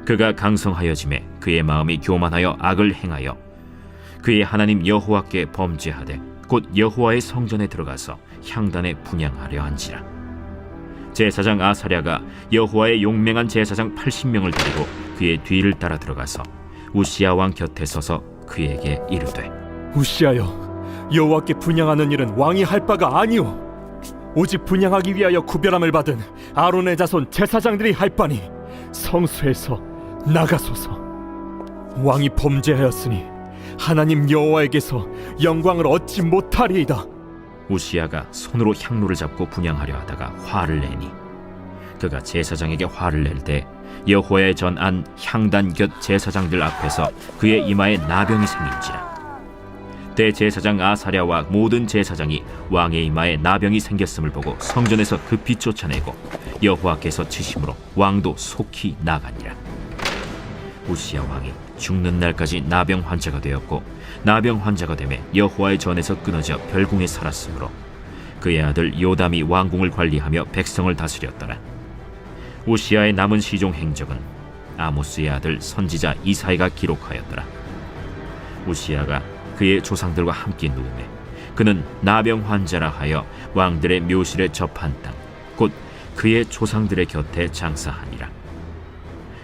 그가 강성하여짐에 그의 마음이 교만하여 악을 행하여 그의 하나님 여호와께 범죄하되 곧 여호와의 성전에 들어가서 향단에 분향하려 한지라. 제사장 아사랴가 여호와의 용맹한 제사장 80명을 데리고 그의 뒤를 따라 들어가서 우시야 왕 곁에 서서 그에게 이르되, 우시아여, 여호와께 분향하는 일은 왕이 할 바가 아니오. 오직 분향하기 위하여 구별함을 받은 아론의 자손 제사장들이 할 바니 성소에서 나가소서. 왕이 범죄하였으니 하나님 여호와에게서 영광을 얻지 못하리이다. 우시야가 손으로 향로를 잡고 분향하려 하다가 화를 내니 그가 제사장에게 화를 낼 때 여호와의 전안 향단 곁 제사장들 앞에서 그의 이마에 나병이 생긴지라. 대제사장 아사랴와 모든 제사장이 왕의 이마에 나병이 생겼음을 보고 성전에서 급히 쫓아내고 여호와께서 치심으로 왕도 속히 나가니라. 우시야 왕이 죽는 날까지 나병 환자가 되었고 나병 환자가 되매 여호와의 전에서 끊어져 별궁에 살았으므로 그의 아들 요담이 왕궁을 관리하며 백성을 다스렸더라. 우시야의 남은 시종 행적은 아모스의 아들 선지자 이사야가 기록하였더라. 우시야가 그의 조상들과 함께 누우매 그는 나병 환자라 하여 왕들의 묘실에 접한 땅 곧 그의 조상들의 곁에 장사하니라.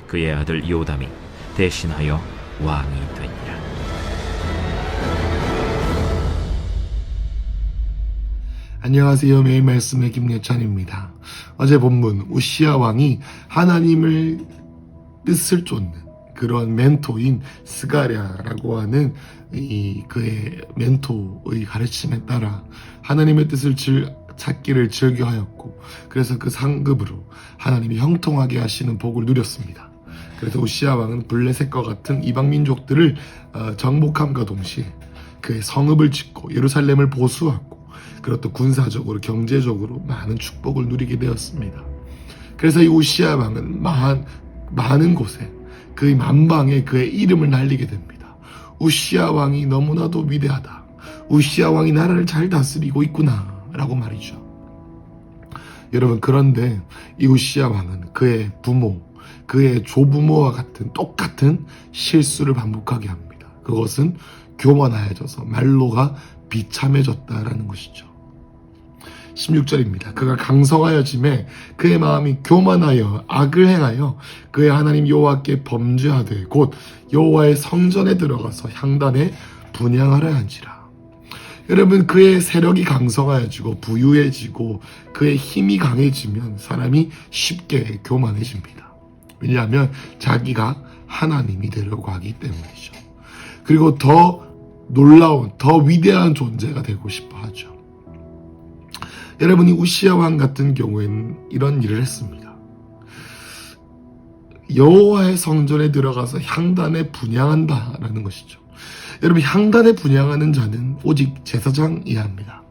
그의 아들 요담이 대신하여 왕이 되니라. 안녕하세요. 매일 말씀의 김예찬입니다. 어제 본문 우시야 왕이 하나님을 뜻을 쫓는 그런 멘토인 스가랴라고 하는 그의 멘토의 가르침에 따라 하나님의 뜻을 찾기를 즐겨하였고, 그래서 그 상급으로 하나님이 형통하게 하시는 복을 누렸습니다. 그래서 우시야 왕은 블레셋과 같은 이방 민족들을 정복함과 동시에 그의 성읍을 짓고 예루살렘을 보수하고, 그리고 또 군사적으로 경제적으로 많은 축복을 누리게 되었습니다. 그래서 이 우시야 왕은 많은 곳에 그의 만방에 그의 이름을 날리게 됩니다. 우시야 왕이 너무나도 위대하다. 우시야 왕이 나라를 잘 다스리고 있구나 라고 말이죠. 여러분, 그런데 이 우시야 왕은 그의 부모, 그의 조부모와 같은 똑같은 실수를 반복하게 합니다. 그것은 교만하여져서 말로가 비참해졌다라는 것이죠. 16절입니다. 그가 강성하여짐에 그의 마음이 교만하여 악을 행하여 그의 하나님 여호와께 범죄하되 곧 여호와의 성전에 들어가서 향단에 분향하려 한지라. 여러분, 그의 세력이 강성하여지고 부유해지고 그의 힘이 강해지면 사람이 쉽게 교만해집니다. 왜냐하면 자기가 하나님이 되려고 하기 때문이죠. 그리고 더 놀라운, 더 위대한 존재가 되고 싶어 하죠. 여러분이 우시야 왕 같은 경우에는 이런 일을 했습니다. 여호와의 성전에 들어가서 향단에 분향한다라는 것이죠. 여러분, 향단에 분향하는 자는 오직 제사장이어야 합니다.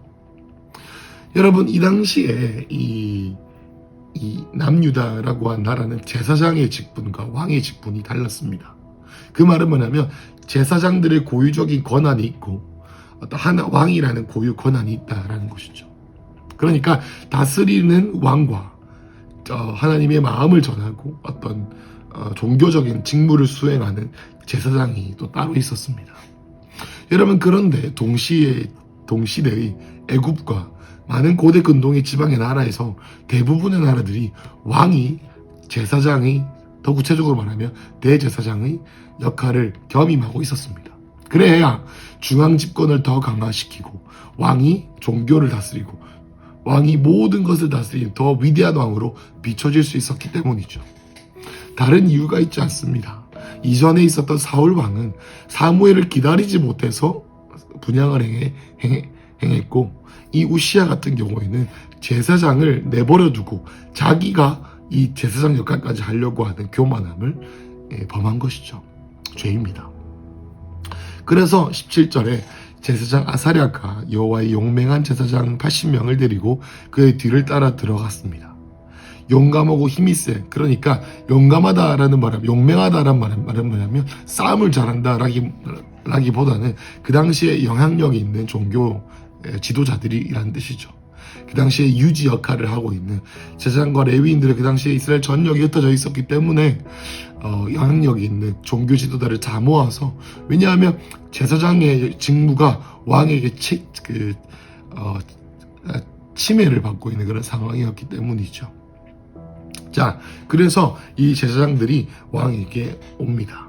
여러분, 이 당시에 이 남유다라고 한 나라는 제사장의 직분과 왕의 직분이 달랐습니다. 그 말은 뭐냐면 제사장들의 고유적인 권한이 있고 어떤 왕이라는 고유 권한이 있다라는 것이죠. 그러니까 다스리는 왕과 하나님의 마음을 전하고 어떤 종교적인 직무를 수행하는 제사장이 또 따로 있었습니다. 여러분, 그런데 동시대의 애굽과 많은 고대 근동의 지방의 나라에서 대부분의 나라들이 왕이 제사장의, 더 구체적으로 말하면 대제사장의 역할을 겸임하고 있었습니다. 그래야 중앙 집권을 더 강화시키고 왕이 종교를 다스리고 왕이 모든 것을 다스리는 더 위대한 왕으로 비춰질 수 있었기 때문이죠. 다른 이유가 있지 않습니다. 이전에 있었던 사울 왕은 사무엘을 기다리지 못해서 분향을 행했고, 이 우시야 같은 경우에는 제사장을 내버려 두고 자기가 이 제사장 역할까지 하려고 하는 교만함을 범한 것이죠. 죄입니다. 그래서 17절에 제사장 아사랴가 여호와의 용맹한 제사장 80명을 데리고 그의 뒤를 따라 들어갔습니다. 용감하고 힘이 세, 그러니까 용감하다라는 말은, 용맹하다라는 말은 뭐냐면 싸움을 잘한다라기보다는 그 당시에 영향력이 있는 종교 지도자들이라는 뜻이죠. 그 당시에 유지 역할을 하고 있는 제사장과 레위인들의 그 당시에 이스라엘 전역에 흩어져 있었기 때문에 영향력이 있는 종교 지도자를 다 모아서, 왜냐하면 제사장의 직무가 왕에게 침해를 받고 있는 그런 상황이었기 때문이죠. 자, 그래서 이 제사장들이 왕에게 옵니다.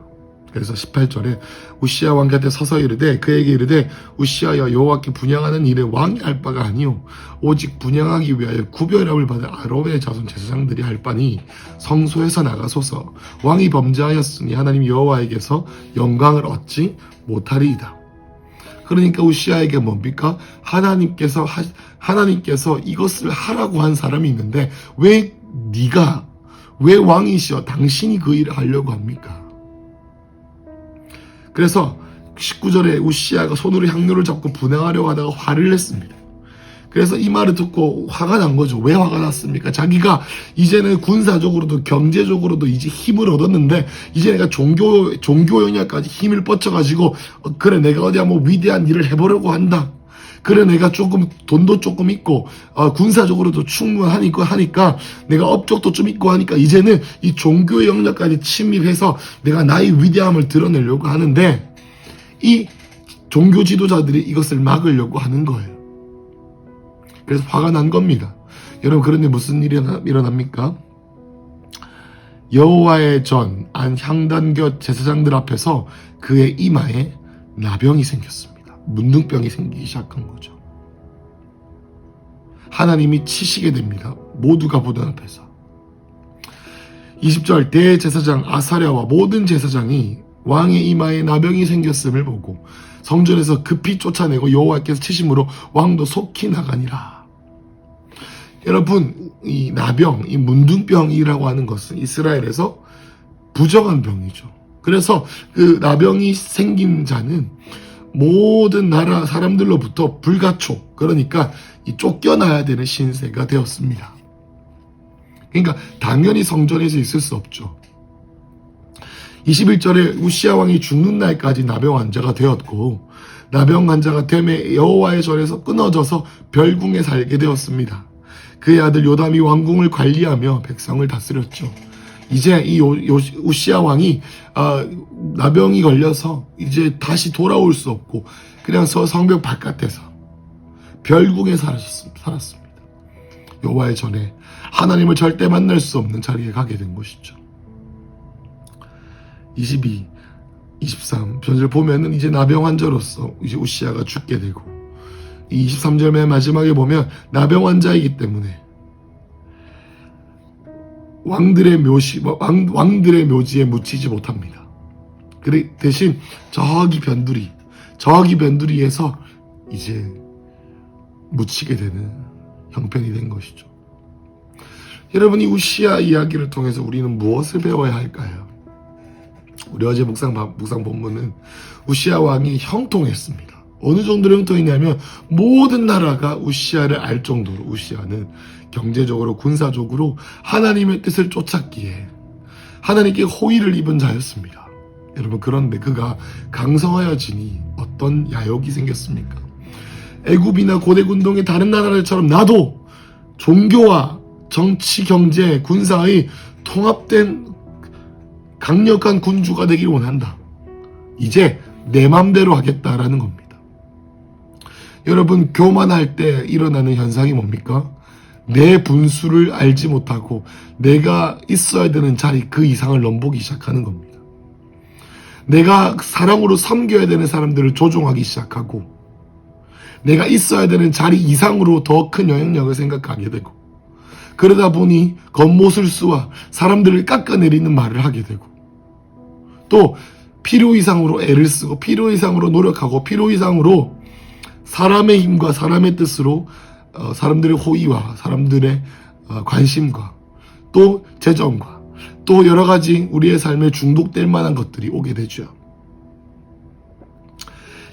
그래서 18절에 우시야 왕 곁에 서서 이르되 그에게 이르되 우시야여, 여호와께 분향하는 일은 왕이 할 바가 아니요 오직 분향하기 위하여 구별함을 받은 아론의 자손 제사장들이 할 바니 성소에서 나가소서. 왕이 범죄하였으니 하나님 여호와에게서 영광을 얻지 못하리이다. 그러니까 우시야에게 뭡니까? 하나님께서 이것을 하라고 한 사람이 있는데 왜 왕이시여 당신이 그 일을 하려고 합니까? 그래서 19절에 우시야가 손으로 향로를 잡고 분향하려고 하다가 화를 냈습니다. 그래서 이 말을 듣고 화가 난 거죠. 왜 화가 났습니까? 자기가 이제는 군사적으로도 경제적으로도 이제 힘을 얻었는데, 이제 내가 종교 영역까지 힘을 뻗쳐가지고 그래 내가 어디 한번 위대한 일을 해보려고 한다. 그래 내가 조금 돈도 조금 있고 군사적으로도 충분하니까 내가 업적도 좀 있고 하니까 이제는 이 종교 영역까지 침입해서 내가 나의 위대함을 드러내려고 하는데, 이 종교 지도자들이 이것을 막으려고 하는 거예요. 그래서 화가 난 겁니다. 여러분, 그런데 무슨 일이 일어납니까? 여호와의 전 안 향단곁 제사장들 앞에서 그의 이마에 나병이 생겼습니다. 문둥병이 생기기 시작한 거죠. 하나님이 치시게 됩니다. 모두가 보던 앞에서. 20절, 대제사장 아사랴와 모든 제사장이 왕의 이마에 나병이 생겼음을 보고 성전에서 급히 쫓아내고 여호와께서 치심으로 왕도 속히 나가니라. 여러분, 이 나병, 이 문둥병이라고 하는 것은 이스라엘에서 부정한 병이죠. 그래서 그 나병이 생긴 자는 모든 나라 사람들로부터 불가촉, 그러니까 이 쫓겨나야 되는 신세가 되었습니다. 그러니까 당연히 성전에서 있을 수 없죠. 21절에 우시야 왕이 죽는 날까지 나병 환자가 되었고, 나병 환자가 됨에 여호와의 전에서 끊어져서 별궁에 살게 되었습니다. 그의 아들 요담이 왕궁을 관리하며 백성을 다스렸죠. 이제 이 우시야 왕이 나병이 걸려서 이제 다시 돌아올 수 없고 그냥 성벽 바깥에서 별궁에 살았습니다. 여호와의 전에 하나님을 절대 만날 수 없는 자리에 가게 된 것이죠. 22, 23 편지를 보면은 이제 나병 환자로서 이제 우시야가 죽게 되고, 이 23절 맨 마지막에 보면 나병 환자이기 때문에 왕들의 묘지에 묻히지 못합니다. 대신 저기 변두리에서 이제 묻히게 되는 형편이 된 것이죠. 여러분, 이 우시야 이야기를 통해서 우리는 무엇을 배워야 할까요? 우리 어제 묵상 본문은 우시야 왕이 형통했습니다. 어느 정도로 형통했냐면 모든 나라가 우시야를 알 정도로 우시야는 경제적으로 군사적으로 하나님의 뜻을 쫓았기에 하나님께 호의를 입은 자였습니다. 여러분, 그런데 그가 강성하여지니 어떤 야욕이 생겼습니까? 애굽이나 고대 군동의 다른 나라들처럼 나도 종교와 정치, 경제, 군사의 통합된 강력한 군주가 되길 원한다. 이제 내 맘대로 하겠다라는 겁니다. 여러분, 교만할 때 일어나는 현상이 뭡니까? 내 분수를 알지 못하고 내가 있어야 되는 자리 그 이상을 넘보기 시작하는 겁니다. 내가 사랑으로 섬겨야 되는 사람들을 조종하기 시작하고 내가 있어야 되는 자리 이상으로 더 큰 영향력을 생각하게 되고, 그러다 보니 겉모술수와 사람들을 깎아내리는 말을 하게 되고, 또 필요 이상으로 애를 쓰고 필요 이상으로 노력하고 필요 이상으로 사람의 힘과 사람의 뜻으로 사람들의 호의와 사람들의 관심과 또 재정과 또 여러 가지 우리의 삶에 중독될 만한 것들이 오게 되죠.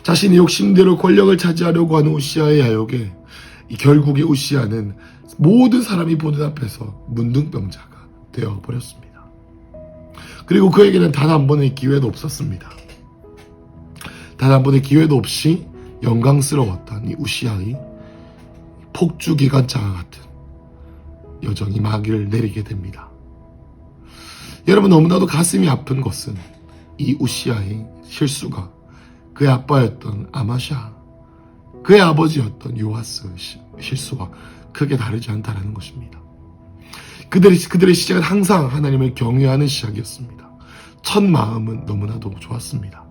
자신의 욕심대로 권력을 차지하려고 하는 우시야의 야욕에 결국에 우시야는 모든 사람이 보는 앞에서 문둥병자가 되어버렸습니다. 그리고 그에게는 단 한 번의 기회도 없었습니다. 단 한 번의 기회도 없이 영광스러웠던 이 우시야의 폭주 기관차와 같은 여정이 마귀를 내리게 됩니다. 여러분, 너무나도 가슴이 아픈 것은 이 우시아의 실수가 그의 아빠였던 아마샤, 그의 아버지였던 요아스 실수와 크게 다르지 않다는 것입니다. 그들의 시작은 항상 하나님을 경외하는 시작이었습니다. 첫 마음은 너무나도 좋았습니다.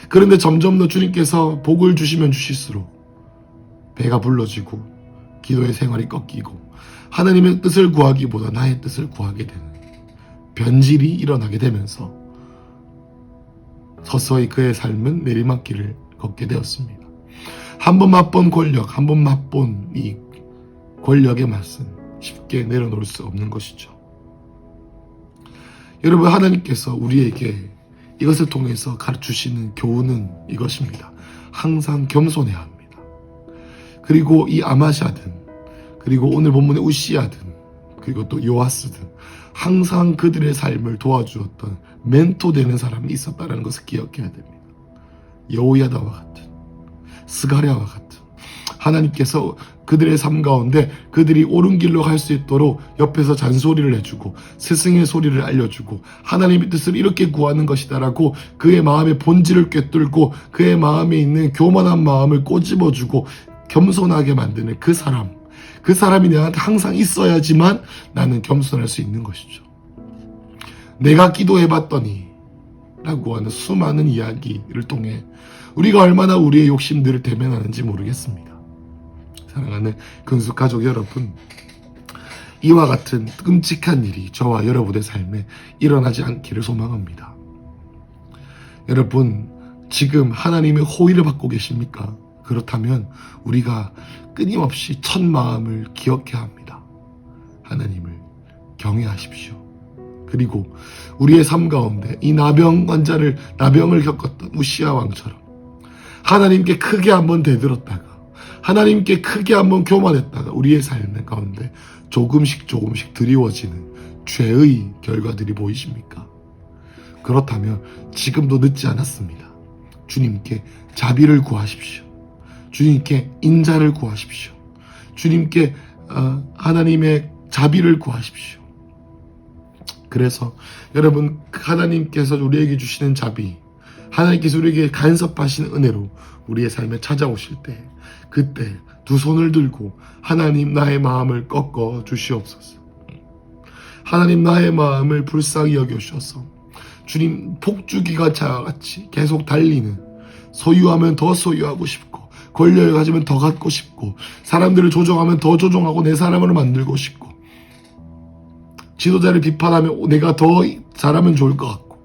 그런데 점점 더 주님께서 복을 주시면 주실수록 배가 불러지고 기도의 생활이 꺾이고 하나님의 뜻을 구하기보다 나의 뜻을 구하게 되는 변질이 일어나게 되면서 서서히 그의 삶은 내리막길을 걷게 되었습니다. 한 번 맛본 권력, 한 번 맛본 이 권력의 맛은 쉽게 내려놓을 수 없는 것이죠. 여러분, 하나님께서 우리에게 이것을 통해서 가르치시는 교훈은 이것입니다. 항상 겸손해야 합니다. 그리고 이 아마샤든, 그리고 오늘 본문의 우시아든, 그리고 또 요아스든 항상 그들의 삶을 도와주었던 멘토되는 사람이 있었다는 것을 기억해야 됩니다. 여호야다와 같은, 스가랴와 같은 하나님께서 그들의 삶 가운데 그들이 옳은 길로 갈 수 있도록 옆에서 잔소리를 해주고 스승의 소리를 알려주고 하나님의 뜻을 이렇게 구하는 것이다라고 그의 마음의 본질을 꿰뚫고 그의 마음에 있는 교만한 마음을 꼬집어주고 겸손하게 만드는 그 사람이 내한테 항상 있어야지만 나는 겸손할 수 있는 것이죠. 내가 기도해봤더니 라고 하는 수많은 이야기를 통해 우리가 얼마나 우리의 욕심들을 대면하는지 모르겠습니다. 사랑하는 근숙가족 여러분, 이와 같은 끔찍한 일이 저와 여러분의 삶에 일어나지 않기를 소망합니다. 여러분, 지금 하나님의 호의를 받고 계십니까? 그렇다면 우리가 끊임없이 첫 마음을 기억해야 합니다. 하나님을 경외하십시오. 그리고 우리의 삶 가운데 이 나병을 겪었던 우시아 왕처럼 하나님께 크게 한번 대들었다가 하나님께 크게 한번 교만했다가 우리의 삶 가운데 조금씩 드리워지는 죄의 결과들이 보이십니까? 그렇다면 지금도 늦지 않았습니다. 주님께 자비를 구하십시오. 주님께 인자를 구하십시오. 주님께 하나님의 자비를 구하십시오. 그래서 여러분, 하나님께서 우리에게 주시는 자비, 하나님께서 우리에게 간섭하시는 은혜로 우리의 삶에 찾아오실 때, 그때 두 손을 들고 하나님, 나의 마음을 꺾어 주시옵소서. 하나님, 나의 마음을 불쌍히 여겨주셔서 주님, 폭주기관차와 같이 계속 달리는, 소유하면 더 소유하고 싶고 권력을 가지면 더 갖고 싶고 사람들을 조종하면 더 조종하고 내 사람으로 만들고 싶고 지도자를 비판하면 내가 더 잘하면 좋을 것 같고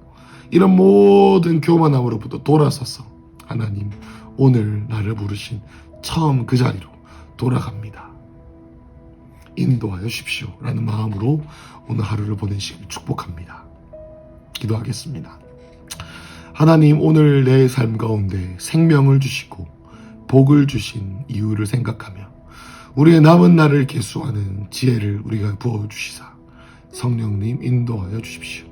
이런 모든 교만함으로부터 돌아서서 하나님, 오늘 나를 부르신 처음 그 자리로 돌아갑니다. 인도하여 주십시오 라는 마음으로 오늘 하루를 보내시길 축복합니다. 기도하겠습니다. 하나님, 오늘 내 삶 가운데 생명을 주시고 복을 주신 이유를 생각하며 우리의 남은 날을 계수하는 지혜를 우리가 부어주시사 성령님 인도하여 주십시오.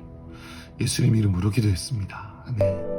예수님 이름으로 기도했습니다. 아멘.